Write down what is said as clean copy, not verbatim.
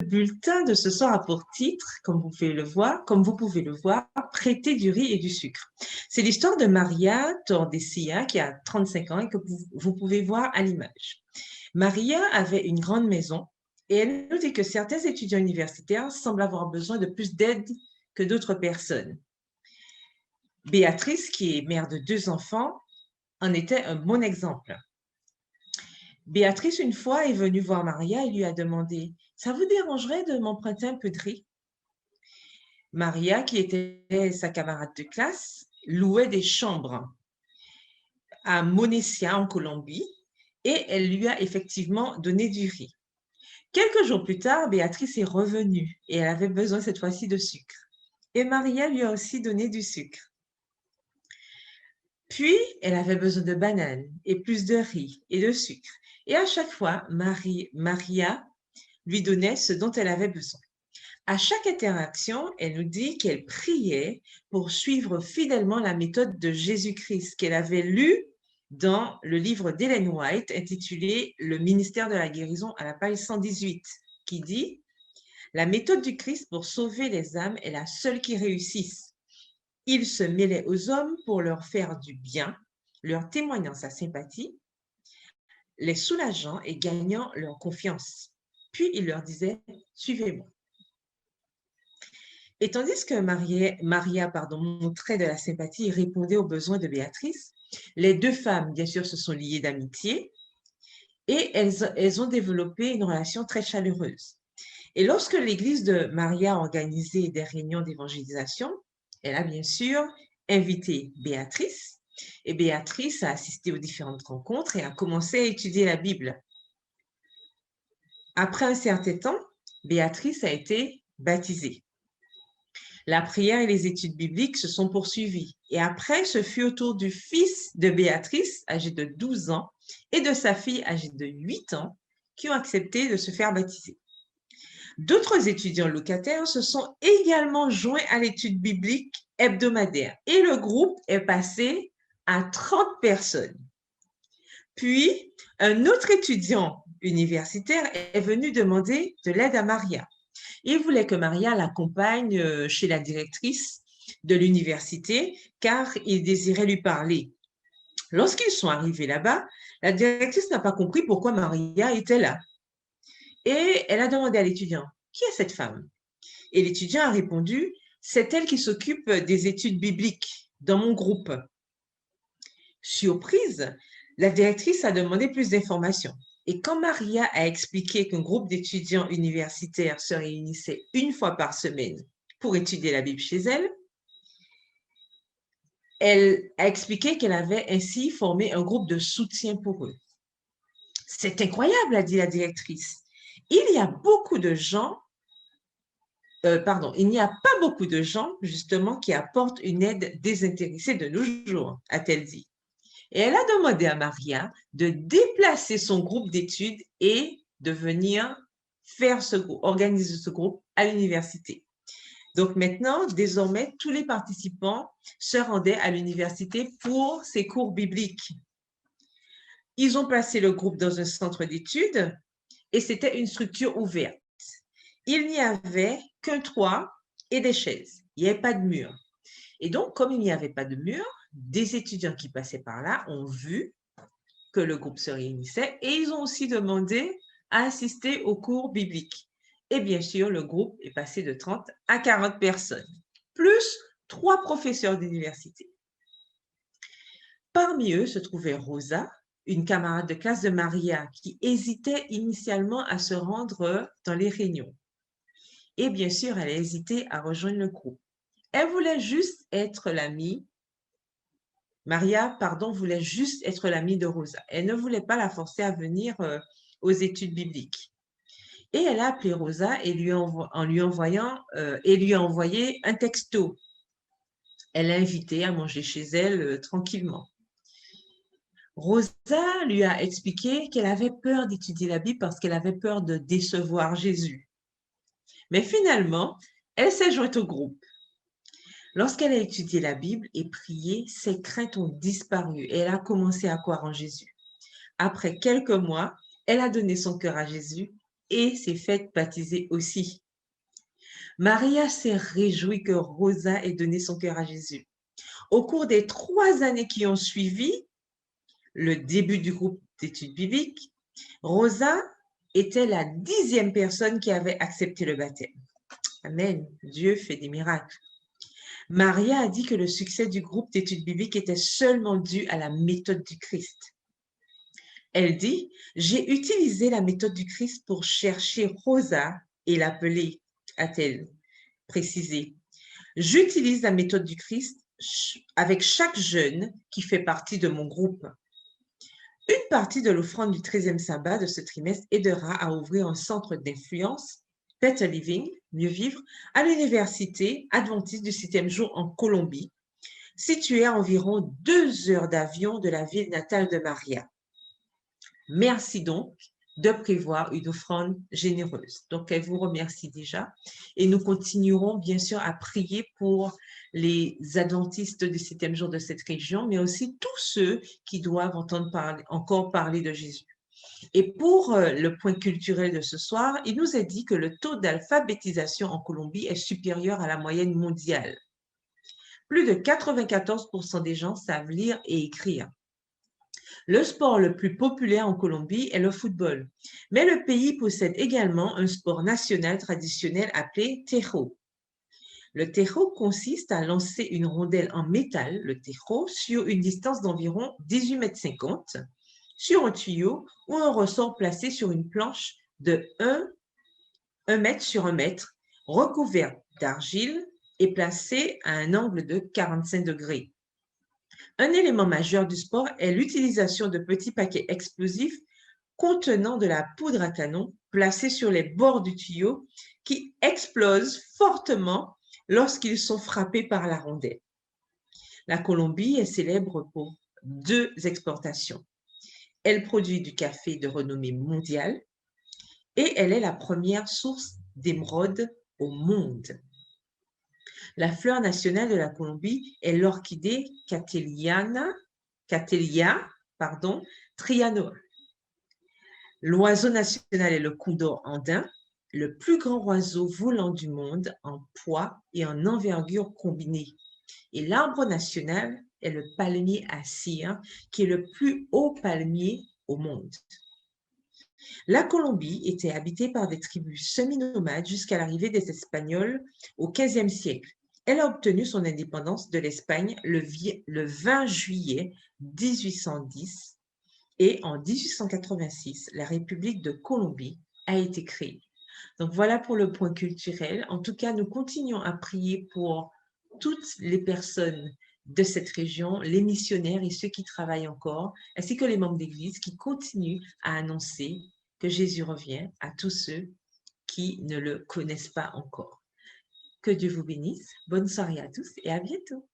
bulletin de ce soir a pour titre, comme vous pouvez le voir, Prêter du riz et du sucre. C'est l'histoire de Maria Tordessia qui a 35 ans et que vous pouvez voir à l'image. Maria avait une grande maison et elle nous dit que certains étudiants universitaires semblent avoir besoin de plus d'aide que d'autres personnes. Béatrice, qui est mère de 2 enfants, en était un bon exemple. Béatrice, une fois, est venue voir Maria et lui a demandé « Ça vous dérangerait de m'emprunter un peu de riz ?» Maria, qui était sa camarade de classe, louait des chambres à Monesia, en Colombie, et elle lui a effectivement donné du riz. Quelques jours plus tard, Béatrice est revenue et elle avait besoin cette fois-ci de sucre. Et Maria lui a aussi donné du sucre. Puis, elle avait besoin de bananes et plus de riz et de sucre. Et à chaque fois, Maria lui donnait ce dont elle avait besoin. À chaque interaction, elle nous dit qu'elle priait pour suivre fidèlement la méthode de Jésus-Christ qu'elle avait lue dans le livre d'Ellen White intitulé « Le ministère de la guérison » à la page 118, qui dit « La méthode du Christ pour sauver les âmes est la seule qui réussisse. Il se mêlait aux hommes pour leur faire du bien, leur témoignant sa sympathie, les soulageant et gagnant leur confiance. Puis il leur disait « Suivez-moi ». Et tandis que Maria montrait de la sympathie et répondait aux besoins de Béatrice, les 2 femmes, bien sûr, se sont liées d'amitié et elles ont développé une relation très chaleureuse. Et lorsque l'église de Maria a organisé des réunions d'évangélisation, elle a bien sûr invité Béatrice et Béatrice a assisté aux différentes rencontres et a commencé à étudier la Bible. Après un certain temps, Béatrice a été baptisée. La prière et les études bibliques se sont poursuivies. Et après, ce fut au tour du fils de Béatrice, âgé de 12 ans, et de sa fille, âgée de 8 ans, qui ont accepté de se faire baptiser. D'autres étudiants locataires se sont également joints à l'étude biblique hebdomadaire et le groupe est passé à 30 personnes. Puis, un autre étudiant universitaire est venu demander de l'aide à Maria. Il voulait que Maria l'accompagne chez la directrice de l'université car il désirait lui parler. Lorsqu'ils sont arrivés là-bas, la directrice n'a pas compris pourquoi Maria était là. Et elle a demandé à l'étudiant, « Qui est cette femme ?» Et l'étudiant a répondu, « C'est elle qui s'occupe des études bibliques dans mon groupe. » Surprise, la directrice a demandé plus d'informations. Et quand Maria a expliqué qu'un groupe d'étudiants universitaires se réunissait 1 fois par semaine pour étudier la Bible chez elle, elle a expliqué qu'elle avait ainsi formé un groupe de soutien pour eux. « C'est incroyable », a dit la directrice. Il n'y a pas beaucoup de gens, justement, qui apportent une aide désintéressée de nos jours, a-t-elle dit. Et elle a demandé à Maria de déplacer son groupe d'études et de venir organiser ce groupe à l'université. Donc maintenant, désormais, tous les participants se rendaient à l'université pour ces cours bibliques. Ils ont placé le groupe dans un centre d'études et c'était une structure ouverte. Il n'y avait qu'un toit et des chaises. Il n'y avait pas de mur. Et donc, comme il n'y avait pas de mur, des étudiants qui passaient par là ont vu que le groupe se réunissait et ils ont aussi demandé à assister aux cours bibliques. Et bien sûr, le groupe est passé de 30 à 40 personnes, plus 3 professeurs d'université. Parmi eux se trouvait Rosa, une camarade de classe de Maria qui hésitait initialement à se rendre dans les réunions. Et bien sûr, elle a hésité à rejoindre le groupe. Elle voulait juste être l'amie. Maria voulait juste être l'amie de Rosa. Elle ne voulait pas la forcer à venir aux études bibliques. Et elle a appelé Rosa et lui a envoyé un texto. Elle l'a invitée à manger chez elle tranquillement. Rosa lui a expliqué qu'elle avait peur d'étudier la Bible parce qu'elle avait peur de décevoir Jésus. Mais finalement, elle s'est jointe au groupe. Lorsqu'elle a étudié la Bible et prié, ses craintes ont disparu et elle a commencé à croire en Jésus. Après quelques mois, elle a donné son cœur à Jésus et s'est faite baptiser aussi. Maria s'est réjouie que Rosa ait donné son cœur à Jésus. Au cours des 3 années qui ont suivi le début du groupe d'études bibliques, Rosa était la 10e personne qui avait accepté le baptême. Amen. Dieu fait des miracles. Maria a dit que le succès du groupe d'études bibliques était seulement dû à la méthode du Christ. Elle dit, j'ai utilisé la méthode du Christ pour chercher Rosa et l'appeler, a-t-elle précisé. J'utilise la méthode du Christ avec chaque jeune qui fait partie de mon groupe. Une partie de l'offrande du 13e sabbat de ce trimestre aidera à ouvrir un centre d'influence, Better Living, mieux vivre, à l'université adventiste du 7e jour en Colombie, située à environ 2 heures d'avion de la ville natale de Maria. Merci donc de prévoir une offrande généreuse. Donc, elle vous remercie déjà et nous continuerons bien sûr à prier pour les adventistes du 7e jour de cette région, mais aussi tous ceux qui doivent entendre encore parler de Jésus. Et pour le point culturel de ce soir, il nous est dit que le taux d'alphabétisation en Colombie est supérieur à la moyenne mondiale. Plus de 94% des gens savent lire et écrire. Le sport le plus populaire en Colombie est le football, mais le pays possède également un sport national traditionnel appelé tejo. Le tejo consiste à lancer une rondelle en métal, le tejo, sur une distance d'environ 18,50 m sur un tuyau ou un ressort placé sur une planche de 1 mètre sur 1 mètre, recouverte d'argile et placée à un angle de 45 degrés. Un élément majeur du sport est l'utilisation de petits paquets explosifs contenant de la poudre à canon placés sur les bords du tuyau qui explosent fortement lorsqu'ils sont frappés par la rondelle. La Colombie est célèbre pour 2 exportations. Elle produit du café de renommée mondiale et elle est la première source d'émeraude au monde. La fleur nationale de la Colombie est l'orchidée Cattleya trianoa. L'oiseau national est le condor andin, le plus grand oiseau volant du monde en poids et en envergure combinée. Et l'arbre national est le palmier à cire, qui est le plus haut palmier au monde. La Colombie était habitée par des tribus semi-nomades jusqu'à l'arrivée des Espagnols au XVe siècle. Elle a obtenu son indépendance de l'Espagne le 20 juillet 1810 et en 1886, la République de Colombie a été créée. Donc voilà pour le point culturel. En tout cas, nous continuons à prier pour toutes les personnes de cette région, les missionnaires et ceux qui travaillent encore, ainsi que les membres d'Église qui continuent à annoncer que Jésus revient à tous ceux qui ne le connaissent pas encore. Que Dieu vous bénisse. Bonne soirée à tous et à bientôt.